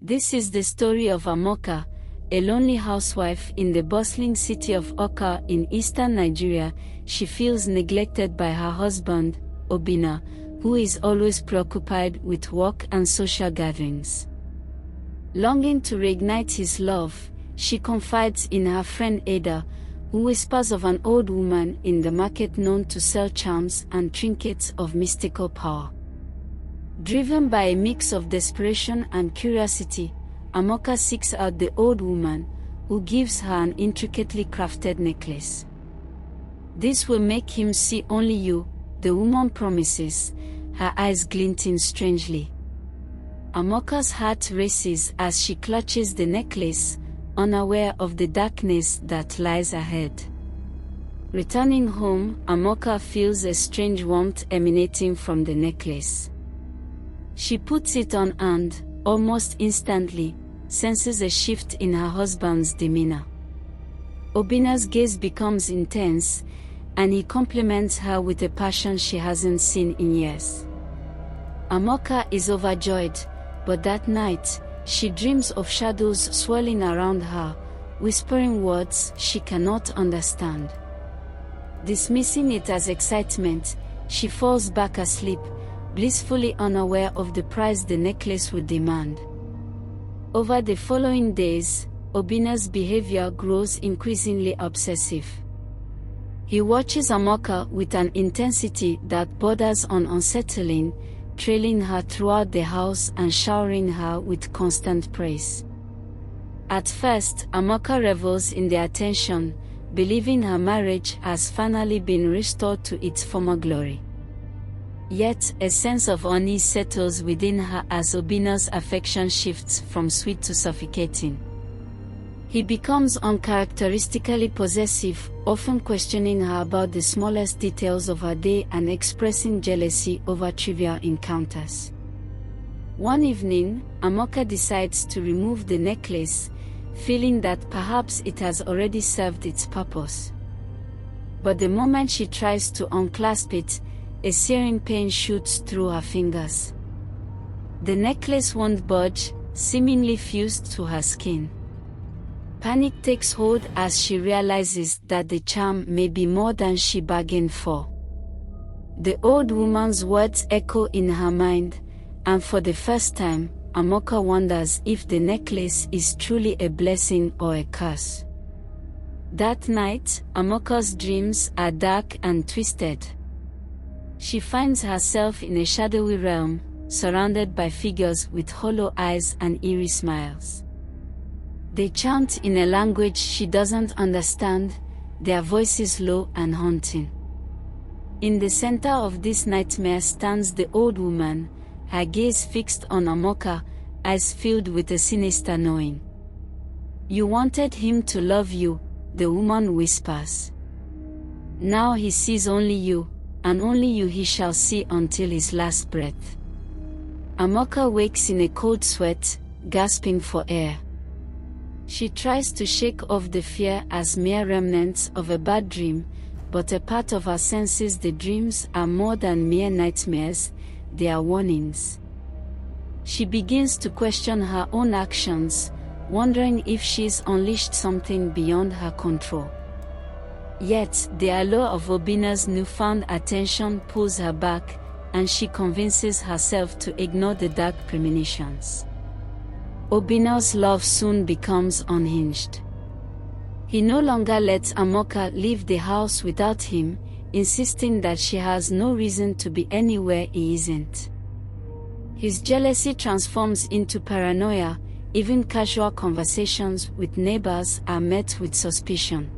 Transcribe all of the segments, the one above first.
This is the story of Amaka, a lonely housewife in the bustling city of Awka in eastern Nigeria. She feels neglected by her husband, Obinna, who is always preoccupied with work and social gatherings. Longing to reignite his love, she confides in her friend Ada, who whispers of an old woman in the market known to sell charms and trinkets of mystical power. Driven by a mix of desperation and curiosity, Amaka seeks out the old woman, who gives her an intricately crafted necklace. This will make him see only you, the woman promises, her eyes glinting strangely. Amaka's heart races as she clutches the necklace, unaware of the darkness that lies ahead. Returning home, Amaka feels a strange warmth emanating from the necklace. She puts it on and, almost instantly, senses a shift in her husband's demeanor. Obinna's gaze becomes intense, and he compliments her with a passion she hasn't seen in years. Amaka is overjoyed, but that night, she dreams of shadows swirling around her, whispering words she cannot understand. Dismissing it as excitement, she falls back asleep, blissfully unaware of the price the necklace would demand. Over the following days, Obinna's behavior grows increasingly obsessive. He watches Amaka with an intensity that borders on unsettling, trailing her throughout the house and showering her with constant praise. At first, Amaka revels in the attention, believing her marriage has finally been restored to its former glory. Yet, a sense of unease settles within her as Obinna's affection shifts from sweet to suffocating. He becomes uncharacteristically possessive, often questioning her about the smallest details of her day and expressing jealousy over trivial encounters. One evening, Amaka decides to remove the necklace, feeling that perhaps it has already served its purpose. But the moment she tries to unclasp it, a searing pain shoots through her fingers. The necklace won't budge, seemingly fused to her skin. Panic takes hold as she realizes that the charm may be more than she bargained for. The old woman's words echo in her mind, and for the first time, Amaka wonders if the necklace is truly a blessing or a curse. That night, Amaka's dreams are dark and twisted. She finds herself in a shadowy realm, surrounded by figures with hollow eyes and eerie smiles. They chant in a language she doesn't understand, their voices low and haunting. In the center of this nightmare stands the old woman, her gaze fixed on Amaka, eyes filled with a sinister knowing. "You wanted him to love you," the woman whispers. "Now he sees only you, and only you he shall see until his last breath." Amaka wakes in a cold sweat, gasping for air. She tries to shake off the fear as mere remnants of a bad dream, but a part of her senses the dreams are more than mere nightmares, they are warnings. She begins to question her own actions, wondering if she's unleashed something beyond her control. Yet, the allure of Obinna's newfound attention pulls her back, and she convinces herself to ignore the dark premonitions. Obinna's love soon becomes unhinged. He no longer lets Amaka leave the house without him, insisting that she has no reason to be anywhere he isn't. His jealousy transforms into paranoia, even casual conversations with neighbors are met with suspicion.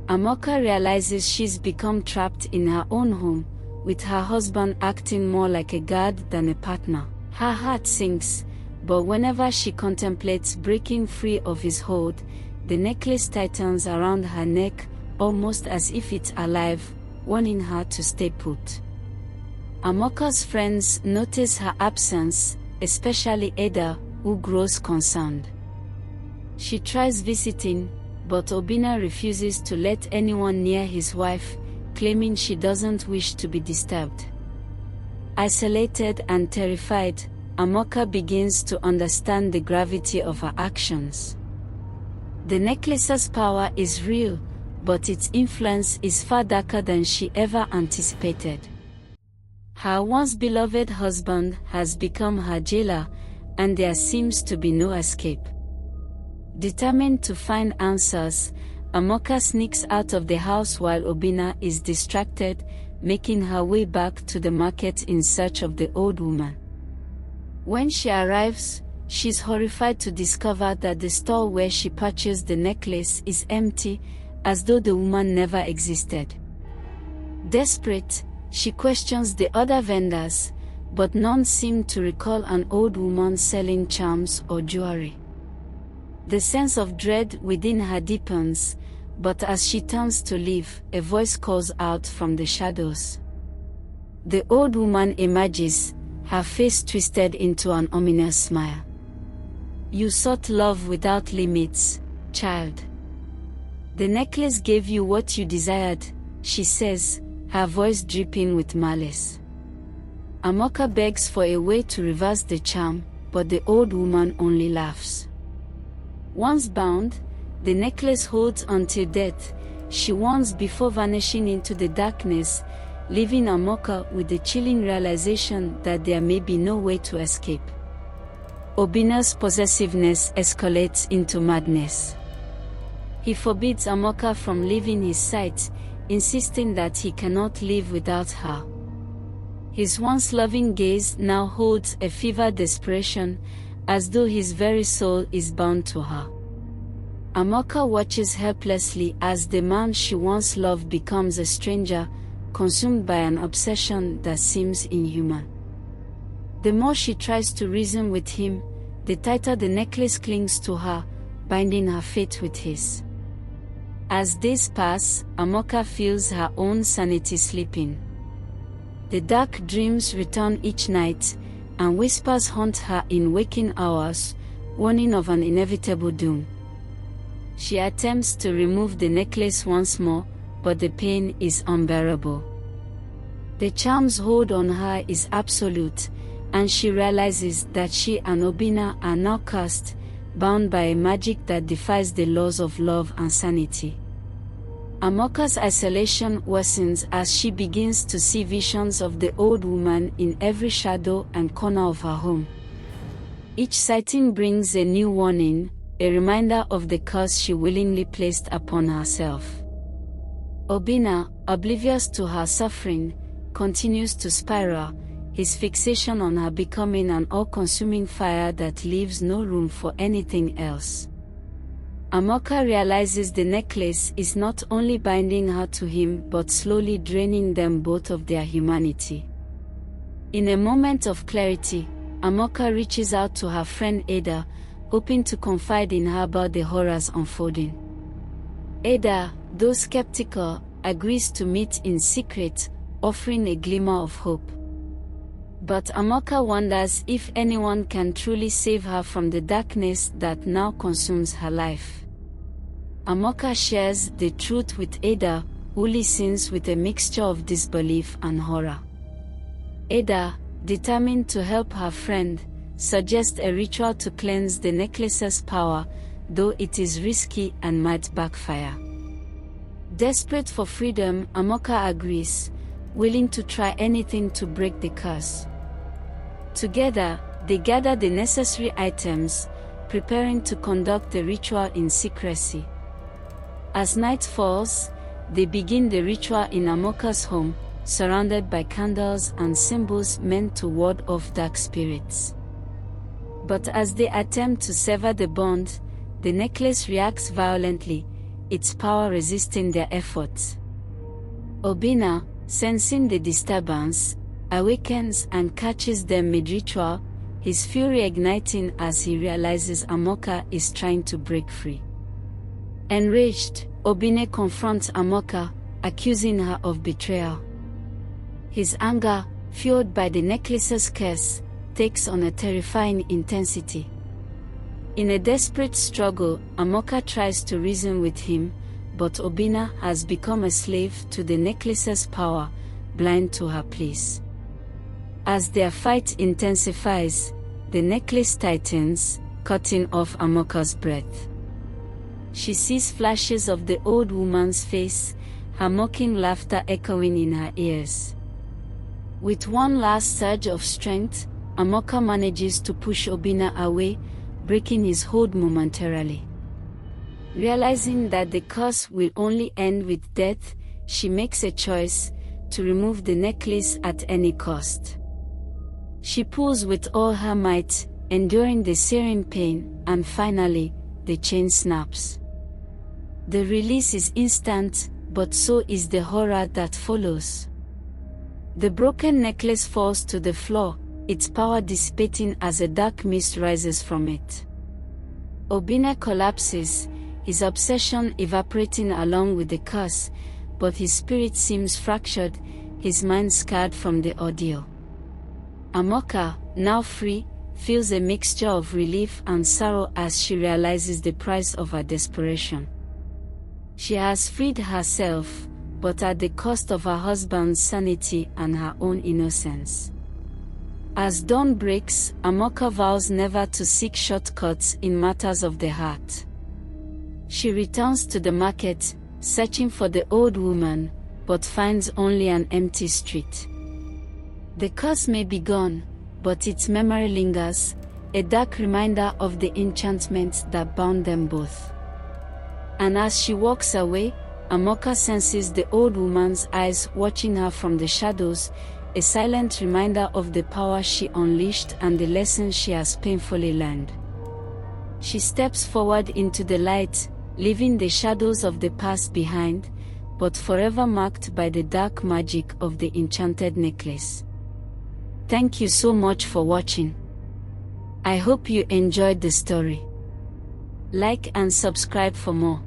Amaka realizes she's become trapped in her own home, with her husband acting more like a guard than a partner. Her heart sinks, but whenever she contemplates breaking free of his hold, the necklace tightens around her neck, almost as if it's alive, warning her to stay put. Amaka's friends notice her absence, especially Ada, who grows concerned. She tries visiting, but Obinna refuses to let anyone near his wife, claiming she doesn't wish to be disturbed. Isolated and terrified, Amaka begins to understand the gravity of her actions. The necklace's power is real, but its influence is far darker than she ever anticipated. Her once beloved husband has become her jailer, and there seems to be no escape. Determined to find answers, Amaka sneaks out of the house while Obinna is distracted, making her way back to the market in search of the old woman. When she arrives, she's horrified to discover that the store where she purchased the necklace is empty, as though the woman never existed. Desperate, she questions the other vendors, but none seem to recall an old woman selling charms or jewelry. The sense of dread within her deepens, but as she turns to leave, a voice calls out from the shadows. The old woman emerges, her face twisted into an ominous smile. "You sought love without limits, child. The necklace gave you what you desired," she says, her voice dripping with malice. Amaka begs for a way to reverse the charm, but the old woman only laughs. Once bound, the necklace holds until death, she warns before vanishing into the darkness, leaving Amaka with the chilling realization that there may be no way to escape. Obinna's possessiveness escalates into madness. He forbids Amaka from leaving his sight, insisting that he cannot live without her. His once loving gaze now holds a fevered desperation, as though his very soul is bound to her. Amaka watches helplessly as the man she once loved becomes a stranger, consumed by an obsession that seems inhuman. The more she tries to reason with him, the tighter the necklace clings to her, binding her fate with his. As days pass, Amaka feels her own sanity slipping. The dark dreams return each night, and whispers haunt her in waking hours, warning of an inevitable doom. She attempts to remove the necklace once more, but the pain is unbearable. The charm's hold on her is absolute, and she realizes that she and Obinna are now cursed, bound by a magic that defies the laws of love and sanity. Amaka's isolation worsens as she begins to see visions of the old woman in every shadow and corner of her home. Each sighting brings a new warning, a reminder of the curse she willingly placed upon herself. Obinna, oblivious to her suffering, continues to spiral, his fixation on her becoming an all-consuming fire that leaves no room for anything else. Amaka realizes the necklace is not only binding her to him but slowly draining them both of their humanity. In a moment of clarity, Amaka reaches out to her friend Ada, hoping to confide in her about the horrors unfolding. Ada, though skeptical, agrees to meet in secret, offering a glimmer of hope. But Amaka wonders if anyone can truly save her from the darkness that now consumes her life. Amaka shares the truth with Ada, who listens with a mixture of disbelief and horror. Ada, determined to help her friend, suggests a ritual to cleanse the necklace's power, though it is risky and might backfire. Desperate for freedom, Amaka agrees, willing to try anything to break the curse. Together, they gather the necessary items, preparing to conduct the ritual in secrecy. As night falls, they begin the ritual in Amaka's home, surrounded by candles and symbols meant to ward off dark spirits. But as they attempt to sever the bond, the necklace reacts violently, its power resisting their efforts. Obinna, sensing the disturbance, awakens and catches them mid-ritual, his fury igniting as he realizes Amaka is trying to break free. Enraged, Obinna confronts Amaka, accusing her of betrayal. His anger, fueled by the necklace's curse, takes on a terrifying intensity. In a desperate struggle, Amaka tries to reason with him, but Obinna has become a slave to the necklace's power, blind to her pleas. As their fight intensifies, the necklace tightens, cutting off Amaka's breath. She sees flashes of the old woman's face, her mocking laughter echoing in her ears. With one last surge of strength, Amaka manages to push Obinna away, breaking his hold momentarily. Realizing that the curse will only end with death, she makes a choice to remove the necklace at any cost. She pulls with all her might, enduring the searing pain, and finally, the chain snaps. The release is instant, but so is the horror that follows. The broken necklace falls to the floor, its power dissipating as a dark mist rises from it. Obinna collapses, his obsession evaporating along with the curse, but his spirit seems fractured, his mind scarred from the ordeal. Amaka, now free, feels a mixture of relief and sorrow as she realizes the price of her desperation. She has freed herself, but at the cost of her husband's sanity and her own innocence. As dawn breaks, Amaka vows never to seek shortcuts in matters of the heart. She returns to the market, searching for the old woman, but finds only an empty street. The curse may be gone, but its memory lingers, a dark reminder of the enchantment that bound them both. And as she walks away, Amaka senses the old woman's eyes watching her from the shadows, a silent reminder of the power she unleashed and the lessons she has painfully learned. She steps forward into the light, leaving the shadows of the past behind, but forever marked by the dark magic of the enchanted necklace. Thank you so much for watching. I hope you enjoyed the story. Like and subscribe for more.